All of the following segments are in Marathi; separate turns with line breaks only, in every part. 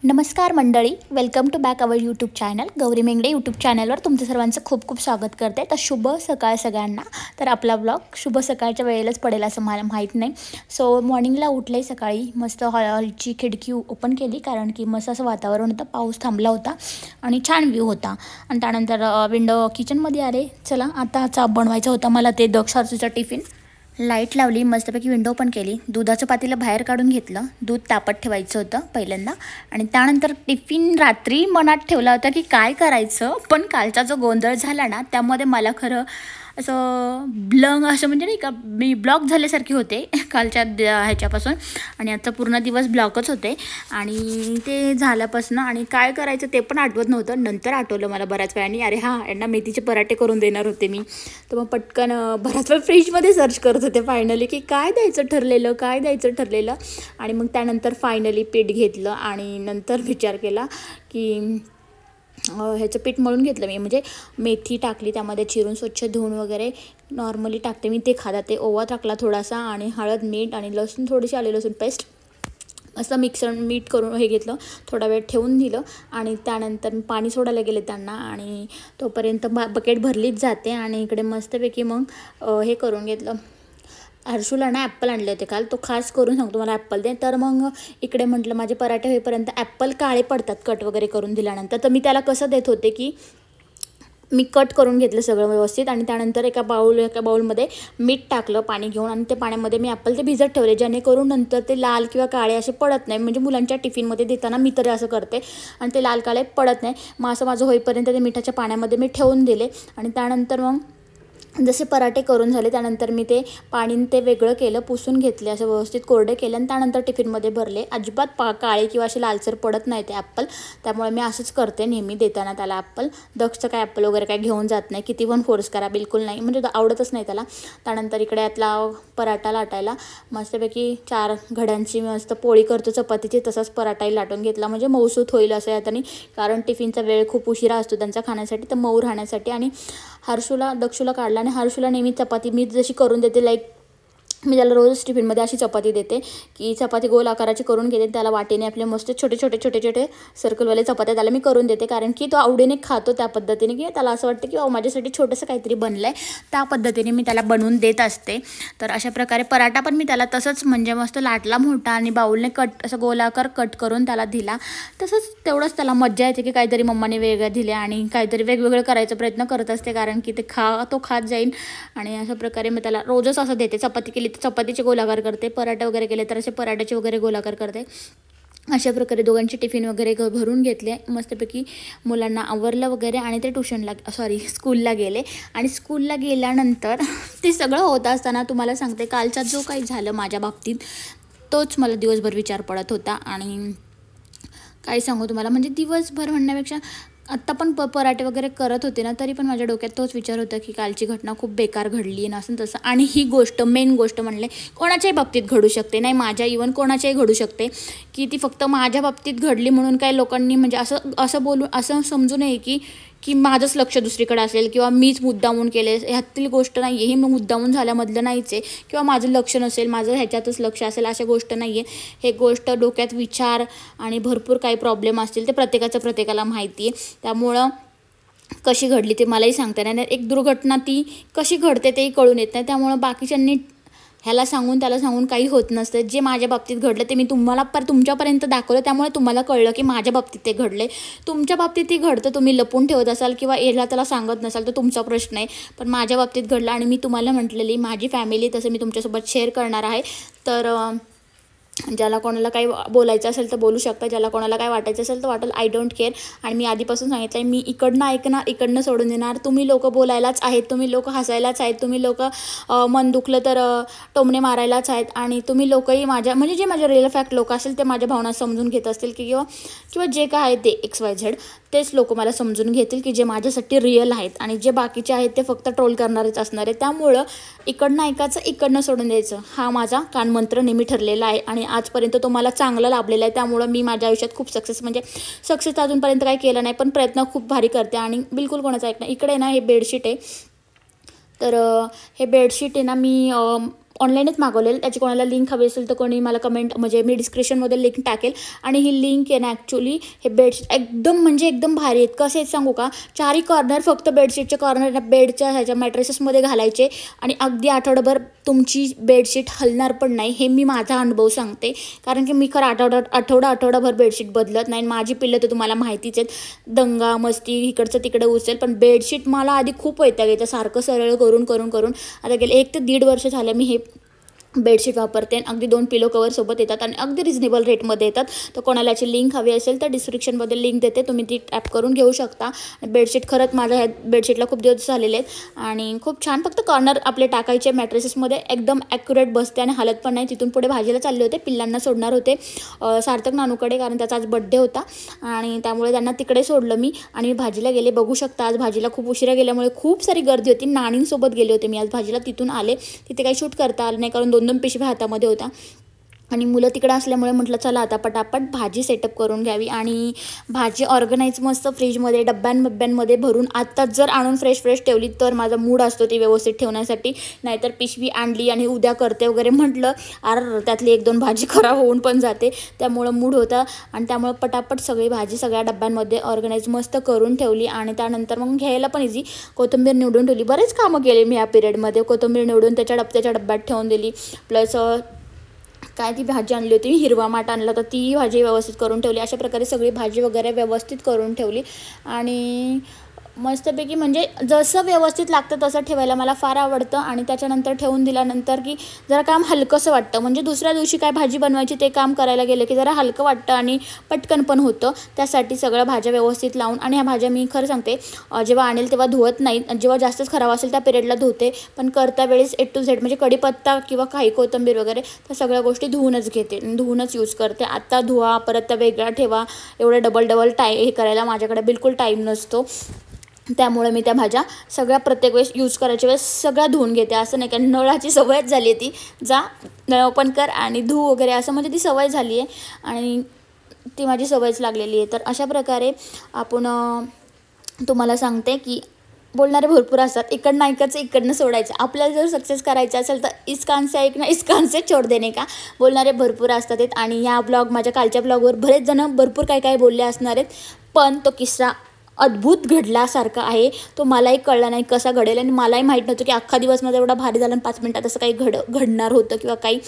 नमस्कार मंडळी, welcome to back our YouTube channel. Gauri Mengade YouTube चॅनलवर तुमचं सर्वांचं खूप खूप स्वागत करते. तर शुभ सकाळ सगळ्यांना. तर आपला ब्लॉग शुभ सकाळच्या वेळेलाच पडेल असं मला माहीत नाही. सो मॉर्निंगला उठले सकाळी, मस्त हॉलची खिडकी ओपन केली कारण की मस्त असं वातावरण होतं, पाऊस थांबला होता आणि छान व्ह्यू होता. आणि त्यानंतर विंडो किचनमध्ये आले. चला आता चहा बनवायचा होता मला, ते दक्षारचूचा टिफिन. लाईट लावली, मस्तपैकी विंडो ओपन केली, दुधाचं पातेलं बाहेर काढून घेतलं, दूध तापत ठेवायचं होतं पहिल्यांदा. आणि त्यानंतर टिफिन रात्री मनात ठेवला होता की काय करायचं, पण कालचा जो गोंधळ झाला ना त्यामध्ये मला खरं असं असं म्हणजे नाही का, मी ब्लॉक झाल्यासारखे होते कालच्या ह्याच्यापासून. आणि आता पूर्ण दिवस ब्लॉकच होते आणि ते झाल्यापासून आणि काय करायचं ते पण आठवत नव्हतं. नंतर आठवलं मला बऱ्याच वेळाने, अरे हां, यांना मेथीचे पराठे करून देणार होते मी. तर मग पटकन बऱ्याच वेळ फ्रीजमध्ये सर्च करत होते फायनली की काय द्यायचं ठरलेलं. आणि मग त्यानंतर फायनली पीठ घेतलं आणि नंतर विचार केला की ह्याचं पीठ मळून घेतलं मी. म्हणजे मेथी टाकली, त्यामध्ये चिरून स्वच्छ धुवून वगैरे नॉर्मली टाकते मी ते ते ओवा टाकला थोडासा आणि हळद, मीठ आणि लसूण, थोडीशी आले लसूण पेस्ट, असं मीठ करून हे घेतलं, थोडा वेळ ठेवून दिलं. आणि त्यानंतर मी पाणी सोडायला गेले त्यांना आणि तोपर्यंत बकेट भरलीच जाते. आणि इकडे मस्तपैकी मग हे करून घेतलं. हर्षूला ना ॲप्पल आणले होते काल, तो खास करून सांगतो मला ॲप्पल दे. तर मग इकडे म्हटलं माझे पराठे होईपर्यंत ॲप्पल काळे पडतात कट वगैरे करून दिल्यानंतर. तर मी त्याला कसं देत होते की मी कट करून घेतलं सगळं व्यवस्थित आणि त्यानंतर एका बाउलमध्ये मीठ टाकलं पाणी घेऊन आणि ते पाण्यामध्ये मी ॲप्पल ते भिजत ठेवले, जेणेकरून नंतर ते लाल किंवा काळे असे पडत नाही. म्हणजे मुलांच्या टिफिनमध्ये देताना मी तरी असं करते आणि ते लाल काळे पडत नाही. मग असं माझं होईपर्यंत ते मिठाच्या पाण्यामध्ये मी ठेवून दिले. आणि त्यानंतर मग जसे पराठे करून झाले त्यानंतर मी ते पाणी ते वेगळं केलं, पुसून घेतले, असं व्यवस्थित कोरडे केले आणि त्यानंतर टिफिनमध्ये भरले. अजिबात काळे किंवा असे लालसर पडत नाही ते ॲप्पल, त्यामुळे मी असंच करते नेहमी देताना त्याला ॲप्पल. दक्षचं काय ॲप्पल वगैरे काय घेऊन जात नाही, किती पण फोर्स करा बिलकुल नाही, म्हणजे आवडतच नाही त्याला. त्यानंतर इकडे यातला पराठा लाटायला मस्तपैकी 4 घड्यांची मस्त पोळी करतो चपातीची, तसाच पराठाही लाटून घेतला, म्हणजे मऊसूत होईल असं यातनी. कारण टिफिनचा वेळ खूप उशिरा असतो त्यांचा खाण्यासाठी, तर मऊ राहण्यासाठी. आणि दक्षूला काढला आणि हर्षूला नेहमी चपाती मी जशी करून देते, लाईक मी त्याला रोज टिफिनमध्ये अशी चपाती देते की चपाती गोल आकाराची करून घेते, त्याला वाटीने आपले मस्त छोटे छोटे सर्कलवाले चपात्या त्याला मी करून देते. कारण की तो आवडीने खातो त्या पद्धतीने, की त्याला असं वाटतं की माझ्यासाठी छोटंसं काहीतरी बनलं आहे, त्या पद्धतीने मी त्याला बनवून देत असते. तर अशा प्रकारे पराठा पण मी त्याला तसंच म्हणजे मस्त लाटला मोठा आणि बाऊलने असं गोलाकार कट करून त्याला दिला. तसंच तेवढंच त्याला मज्जा येते की काहीतरी मम्माने वेगळं दिले आणि काहीतरी वेगवेगळं करायचा प्रयत्न करत असते, कारण की ते तो खात जाईल. आणि अशा प्रकारे मी त्याला रोजच असं देते. चपाती केली तर चपातीचे गोलाकार करते, पराठे वगैरे केले तर असे पराठ्याचे वगैरे गोलाकार करते. अशा प्रकारे दोघांचे टिफिन वगैरे भरून घेतले मस्तपैकी. मुलांना आवरलं वगैरे आणि ते स्कूलला गेले. आणि स्कूलला गेल्यानंतर ते सगळं होत असताना तुम्हाला सांगते, कालचा जो काही झालं माझ्या बाबतीत तोच मला दिवसभर विचार पडत होता. आणि काय सांगू तुम्हाला, म्हणजे दिवसभर म्हणण्यापेक्षा आत्ता पण पराठे वगैरे करत होते ना, तरी पण माझ्या डोक्यात तोच विचार होता की कालची घटना खूप बेकार घडली आहे असं तसं. आणि ही गोष्ट मेन गोष्ट म्हणले कोणाच्याही बाबतीत घडू शकते, नाही माझ्या इवन कोणाच्याही घडू शकते, की ती फक्त माझ्या बाबतीत घडली म्हणून काही लोकांनी म्हणजे असं बोलून असं समजू नये की माझंच लक्ष दुसरीकडे असेल किंवा मीच मुद्दामून केले. ह्यातील गोष्ट नाही आहे, ही मुद्दामून झाल्यामधलं नाहीच आहे, किंवा माझं लक्ष नसेल, माझं ह्याच्यातच लक्ष असेल, अशा गोष्ट नाही आहे. हे गोष्ट डोक्यात विचार आणि भरपूर काही प्रॉब्लेम असतील ते प्रत्येकाला माहिती आहे. त्यामुळं कशी घडली ते मलाही सांगता नाही, एक दुर्घटना ती कशी घडते तेही कळून येत नाही. त्यामुळं बाकीच्यांनी ह्याला सांगून त्याला सांगून काही होत नसतं. जे माझ्या बाबतीत घडलं ते मी तुमच्यापर्यंत दाखवलं, त्यामुळे तुम्हाला कळलं की माझ्या बाबतीत ते घडले. तुमच्या बाबतीत ते घडतं, तुम्ही लपून ठेवत असाल किंवा याला त्याला सांगत नसाल तर तुमचा प्रश्न आहे. पण माझ्या बाबतीत घडलं आणि मी तुम्हाला म्हटलेली माझी फॅमिली तसं मी तुमच्यासोबत शेअर करणार आहे. तर ज्याला कोणाला काही बोलायचं असेल तर बोलू शकता, ज्याला कोणाला काय वाटायचं असेल तर वाटेल, आय डोंट केअर. आणि मी आधीपासून सांगितलं आहे, मी इकडनं ऐकणार, इकडनं सोडून देणार. तुम्ही लोक बोलायलाच आहेत, तुम्ही लोक हसायलाच आहेत, तुम्ही लोक मन दुखलं तर टोमणे मारायलाच आहेत. आणि तुम्ही लोकही म्हणजे जे माझे रिअल फॅक्ट लोक असेल ते माझ्या भावना समजून घेत असतील की किंवा जे काय आहे ते XYZ तेच लोक मला समजून घेतील की जे माझ्यासाठी रिअल आहेत. आणि जे बाकीचे आहेत ते फक्त ट्रोल करणारेच असणार आहे. त्यामुळं इकडनं ऐकायचं, इकडनं सोडून द्यायचं, हा माझा कानमंत्र नेहमी ठरलेला आहे आणि आजपर्यंत तो मला चांगला लाभलेला आहे. त्यामुळं मी माझ्या आयुष्यात खूप सक्सेस अजूनपर्यंत काही केलं नाही, पण प्रयत्न खूप भारी करते आणि बिलकुल कोणाचा ऐकणं. इकडे ना हे बेडशीट आहे, तर हे बेडशीट आहे ना मी ऑनलाईनच मागवलेलं, त्याची कोणाला लिंक हवी असेल तर कोणी मला कमेंट म्हणजे मी डिस्क्रिप्शनमध्ये लिंक टाकेल. आणि ही लिंक आहे ना ॲक्च्युली हे बेडशीट एकदम म्हणजे एकदम भारी आहेत. कसे आहेत सांगू का, चारही कॉर्नर फक्त बेडशीटचे कॉर्नर बेडच्या ह्याच्या मॅट्रेसेसमध्ये घालायचे आणि अगदी आठवडाभर तुमची बेडशीट हलणार पण नाही. हे मी माझा अनुभव सांगते, कारण की मी खरं आठवडाभर बेडशीट बदलत नाही. माझी पिल्लं तर तुम्हाला माहितीच आहेत, दंगा मस्ती इकडचं तिकडं उचल. पण बेडशीट मला आधी खूप वैताग यायचं, सारखं सरळ करून करून करून आता गेले 1 ते 1.5 वर्ष झालं मी हे बेडशीट वापरते. अगदी 2 पिलो कवर सोबत येतात आणि अगदी रिजनेबल रेटमध्ये येतात. तर कोणाला याची लिंक हवी असेल तर डिस्क्रिप्शनमध्ये लिंक देते, तुम्ही ती टॅप करून घेऊ शकता. बेडशीट खरंच माझ्या ह्या बेडशीटला खूप दिवस झालेले आहेत आणि खूप छान. फक्त कॉर्नर आपले टाकायचे मॅट्रेसेसमध्ये, एकदम ॲक्युरेट बसते आणि हालत पण नाही. तिथून पुढे भाजीला चालले होते, पिल्लांना सोडणार होते सार्थक नानूकडे, कारण त्याचा आज बड्डे होता आणि त्यामुळे त्यांना तिकडे सोडलं मी आणि मी भाजीला गेले. बघू शकता आज भाजीला खूप उशिरा गेल्यामुळे खूप सारी गर्दी होती. नाणींसोबत गेले होते मी आज भाजीला, तिथून आले. तिथे काही शूट करता आलं नाही कारण 2 पिशव्या हातामध्ये होता आणि मुलं तिकडे असल्यामुळे म्हटलं चला आता पटापट भाजी सेटअप करून घ्यावी. आणि भाजी ऑर्गनाईज मस्त फ्रीजमध्ये डब्यांमध्ये भरून आत्ताच जर आणून फ्रेश ठेवली तर माझा मूड असतो ती व्यवस्थित ठेवण्यासाठी. नाहीतर पिशवी आणली आणि उद्या करते वगैरे म्हटलं त्यातली 1-2 भाजी खराब होऊन पण जाते, त्यामुळं मूड होता. आणि त्यामुळं पटापट सगळी भाजी सगळ्या डब्यांमध्ये ऑर्गनाईज मस्त करून ठेवली. आणि त्यानंतर मग घ्यायला पण इझी, कोथिंबीर निवडून ठेवली. बरेच कामं केले मी या पिरियडमध्ये. कोथिंबीर निवडून त्याच्या डब्यात ठेवून दिली. प्लस काय ती भाजी आणली होती, हिरवा माठ आणला तर ती भाजी व्यवस्थित करून ठेवली. अशा प्रकारे सगळी भाजी वगैरे व्यवस्थित करून ठेवली आणि मस्तपैकी म्हणजे जसं व्यवस्थित लागतं तसं ठेवायला मला फार आवडतं. आणि त्याच्यानंतर ठेवून दिल्यानंतर की जरा काम हलकंसं वाटतं, म्हणजे दुसऱ्या दिवशी काय भाजी बनवायची ते काम करायला गेलं की जरा हलकं वाटतं आणि पटकन पण होतं. त्यासाठी सगळ्या भाज्या व्यवस्थित लावून, आणि ह्या भाज्या मी खरं सांगते जेव्हा आणेल तेव्हा धुवत नाही, जेव्हा जास्तच खराब असेल त्या पिरियडला धुते. पण करता वेळेस A to Z म्हणजे कढीपत्ता किंवा काही कोथिंबीर वगैरे त्या सगळ्या गोष्टी धुवूनच घेते, धुवूनच यूज करते. आता धुवा परत त्या वेगळा ठेवा, एवढं डबल हे करायला माझ्याकडे बिलकुल टाईम नसतो. त्यामुळे मी त्या भाज्या सगळ्या प्रत्येक वेळेस यूज करायच्या वेळेस सगळ्या धुवून घेते. असं नाही, कारण नळाची सवयच झाली आहे ती, जा नळ ओपन कर आणि धू वगैरे असं, म्हणजे ती सवय झाली आहे आणि ती माझी सवयच लागलेली आहे. तर अशा प्रकारे आपण तुम्हाला सांगते की बोलणारे भरपूर असतात, इकडनं ऐकायचं इकडनं सोडायचं. आपल्याला जर सक्सेस करायचं असेल तर इस कान से ऐकणं इस कान से छोड़ देने का. बोलणारे भरपूर असतात आहेत. आणि या माझ्या कालच्या ब्लॉगवर बरेच जण भरपूर काय बोलले असणार आहेत, पण तो किस्सा अद्भुत घडल्यासारखा आहे. तो मलाही कळला नाही कसा घडेल आणि मलाही माहीत नव्हतं की अख्खा दिवस माझा एवढा भारी झाला आणि 5 मिनिटात असं काही घडणार होतं किंवा काही.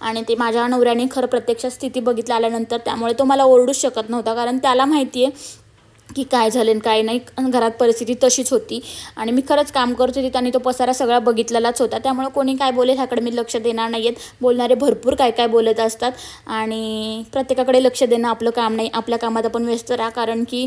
आणि ते माझ्या नवऱ्याने खरं प्रत्यक्षात स्थिती बघितल्या आल्यानंतर, त्यामुळे तो मला ओरडूच शकत नव्हता, कारण त्याला माहिती आहे की काय झालं आणि काय नाही. घरात परिस्थिती तशीच होती आणि मी खरंच काम करत होती आणि तो पसारा सगळा बघितलेलाच होता. त्यामुळे कोणी काय बोलेल ह्याकडे मी लक्ष देणार नाही आहेत. बोलणारे भरपूर काय बोलत असतात आणि प्रत्येकाकडे लक्ष देणं आपलं काम नाही. आपल्या कामात आपण व्यस्त राहा, कारण की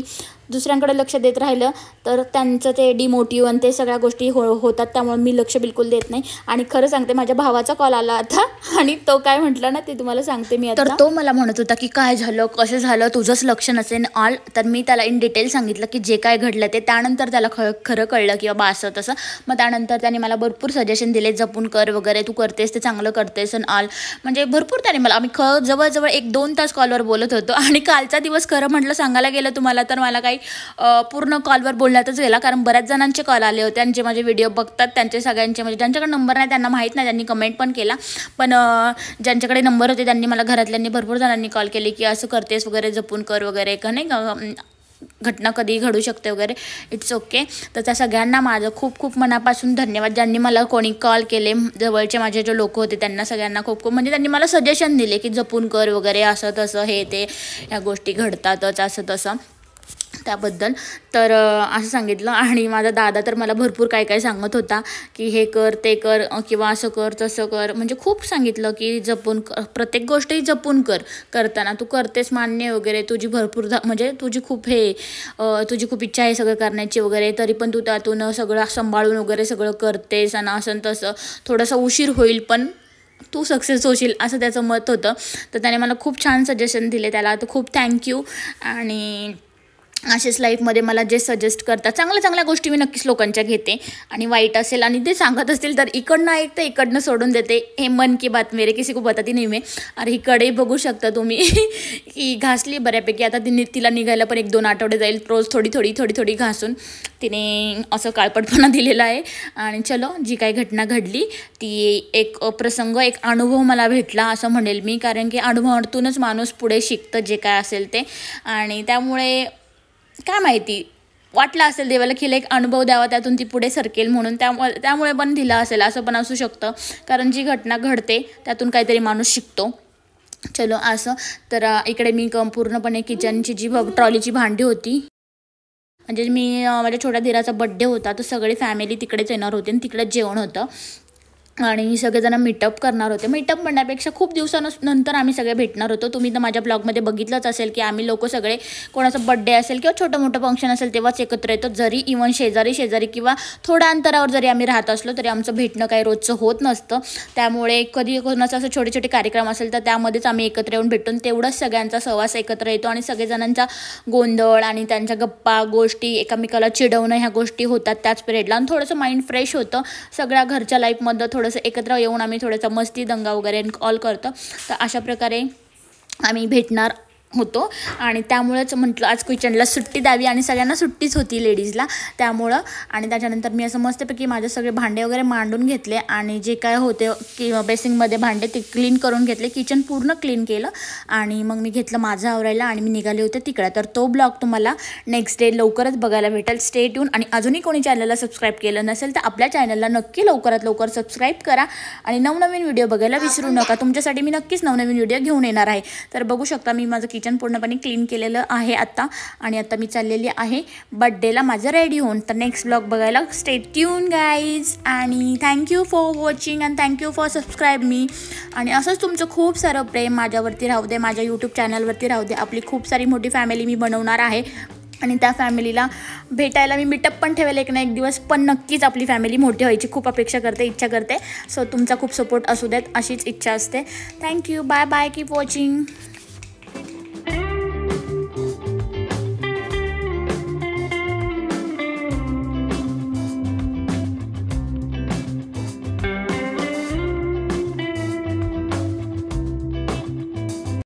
दुसऱ्यांकडे लक्ष देत राहिलं तर त्यांचं ते डिमोटिव्ह आणि ते सगळ्या गोष्टी होतात. त्यामुळे मी लक्ष बिलकुल देत नाही. आणि खरं सांगते माझ्या भावाचा कॉल आला आता आणि तो काय म्हटला ना ते तुम्हाला सांगते मी आता. तर तो मला म्हणत होता की काय झालं, कसं झालं, तुझंच लक्ष नसेल ऑल. तर मी त्याला इन डिटेल सांगितलं की जे काय घडलं ते. त्यानंतर त्याला खरं कळलं की बाबा असं तसं. मग त्यानंतर त्याने मला भरपूर सजेशन दिले, जपून कर वगैरे, तू करतेस ते चांगलं करतेस आणि ऑल. म्हणजे भरपूर त्याने मला, आम्ही जवळजवळ 1-2 तास कॉलवर बोलत होतो. आणि कालचा दिवस खरं म्हटलं सांगायला गेलं तुम्हाला तर मला काही पूर्ण कॉलवर बोलण्यातच गेला, कारण बऱ्याच जणांचे कॉल आले होते आणि जे माझे व्हिडिओ बघतात त्यांचे सगळ्यांचे, म्हणजे ज्यांच्याकडे नंबर नाही त्यांना माहीत नाही, त्यांनी कमेंट पण केला. पण ज्यांच्याकडे नंबर होते त्यांनी मला घरातल्यांनी भरपूर जणांनी कॉल केले की असं करतेस वगैरे, जपून कर वगैरे, का नाही का घटना कधी घडू शकते वगैरे, इट्स ओके. तर त्या सगळ्यांना माझं खूप मनापासून धन्यवाद, ज्यांनी मला कोणी कॉल केले. जवळचे माझे जे लोक होते त्यांना सगळ्यांना खूप म्हणजे त्यांनी मला सजेशन दिले की जपून कर वगैरे, असं तसं हे ते ह्या गोष्टी घडतातच असं तसं. त्याबद्दल तर असं सांगितलं. आणि माझा दादा तर मला भरपूर काय सांगत होता की हे कर ते कर किंवा असं कर तसं कर, म्हणजे खूप सांगितलं की जपून प्रत्येक गोष्टी जपून करताना तू करतेस मान्य वगैरे, तुझी भरपूर म्हणजे तुझी खूप इच्छा आहे सगळं करण्याची वगैरे, तरी पण तू त्यातून सगळं सांभाळून वगैरे सगळं करतेस आणि असं तसं. थोडासा उशीर होईल पण तू सक्सेस होशील, असं त्याचं मत होतं. तर त्याने मला खूप छान सजेशन दिले, त्याला तर खूप थँक्यू. आणि असेच लाईफमध्ये मला जे सजेस्ट करतात चांगल्या चांगल्या गोष्टी मी नक्कीच लोकांच्या घेते, आणि वाईट असेल आणि ते सांगत असतील तर इकडनं ऐकते इकडनं सोडून देते. हे मन की बात मेरे किसी को बताती नाही मी. अरे ही कढई बघू शकता तुम्ही ही घासली बऱ्यापैकी. आता तिला निघायला पण 1-2 आठवडे जाईल. रोज थोडी थोडी थोडी थोडी घासून तिने असं काळपटपणा दिलेला आहे. आणि चलो, जी काही घटना घडली ती एक प्रसंग, एक अनुभव मला भेटला असं म्हणेल मी, कारण की अनुभवातूनच माणूस पुढे शिकतं जे काय असेल ते. आणि त्यामुळे काय माहिती, वाटलं असेल देवाला की एक अनुभव द्यावा, त्यातून ती पुढे सरकेल म्हणून, त्यामुळे पण दिला असेल, असं पण असू शकतं. कारण जी घटना घडते त्यातून काहीतरी माणूस शिकतो. चलो असं. तर इकडे मी पूर्णपणे किचनची जी ट्रॉलीची भांडी होती, म्हणजे मी माझ्या छोट्या धीराचा बड्डे होता, तर सगळी फॅमिली तिकडेच येणार होती आणि तिकडेच जेवण होतं आणि सगळेजण मीटअप करणार होते. मीटअप म्हणण्यापेक्षा खूप दिवसानंतर आम्ही सगळे भेटणार होतो. तुम्ही तर माझ्या ब्लॉगमध्ये बघितलंच असेल की आम्ही लोक सगळे कोणाचा बड्डे असेल किंवा छोटं मोठं फंक्शन असेल तेव्हाच एकत्र येतो. जरी इव्हन शेजारी किंवा थोड्या अंतरावर जरी आम्ही राहत असलो तरी आमचं भेटणं काही रोजचं होत नसतं. त्यामुळे कधी कोणाचं असं छोटे छोटे कार्यक्रम असेल तर त्यामध्येच आम्ही एकत्र येऊन भेटून तेवढंच सगळ्यांचा सहवास एकत्र येतो आणि सगळेजणांचा गोंधळ आणि त्यांच्या गप्पा गोष्टी, एकमेकाला चिडवणं, ह्या गोष्टी होतात त्याच पिरियडला. आणि थोडंसं माइंड फ्रेश होतं. सगळ्या घरच्या लाईफमधलं थोडंसं एकत्र येऊन आम्ही थोडंसं मस्ती दंगा वगैरे ऑल करतो. तर अशा प्रकारे आम्ही भेटणार होतो आणि त्यामुळेच म्हटलं आज किचनला सुट्टी द्यावी आणि सगळ्यांना सुट्टीच होती लेडीजला त्यामुळं. आणि त्याच्यानंतर मी असं मस्तपैकी माझे सगळे भांडे वगैरे मांडून घेतले आणि जे काय होते की बेसिंगमध्ये भांडे ते क्लीन करून घेतले. किचन पूर्ण क्लीन केलं आणि मग मी घेतलं माझं आवरायला आणि मी निघाले होते तिकडे. तर तो ब्लॉग तुम्हाला नेक्स्ट डे लवकरच बघायला भेटेल. Stay tune. आणि अजूनही कोणी चॅनलला सबस्क्राईब केलं नसेल तर आपल्या चॅनलला नक्की लवकरात लवकर सबस्क्राईब करा आणि नवनवीन व्हिडिओ बघायला विसरू नका. तुमच्यासाठी मी नक्कीच नवनवीन व्हिडिओ घेऊन येणार आहे. तर बघू शकता मी माझं किचन पूर्णपणे क्लीन केलेलं आहे आता. आणि आता मी चाललेली आहे बड्डेला माझं रेडी होऊन. तर नेक्स्ट ब्लॉग बघायला स्टे ट्यून गाईज. आणि thank you for watching and thank you for subscribe मी. आणि असंच तुमचं खूप सारं प्रेम माझ्यावरती राहू दे, माझ्या यूट्यूब चॅनलवरती राहू दे. आपली खूप सारी मोठी फॅमिली मी बनवणार आहे आणि त्या फॅमिलीला भेटायला मी मीटअप पण ठेवेल एक ना एक दिवस. पण नक्कीच आपली फॅमिली मोठी व्हायची खूप अपेक्षा करते, इच्छा करते. सो तुमचा खूप सपोर्ट असू देत अशीच इच्छा असते. Thank you. Bye bye. Keep watching.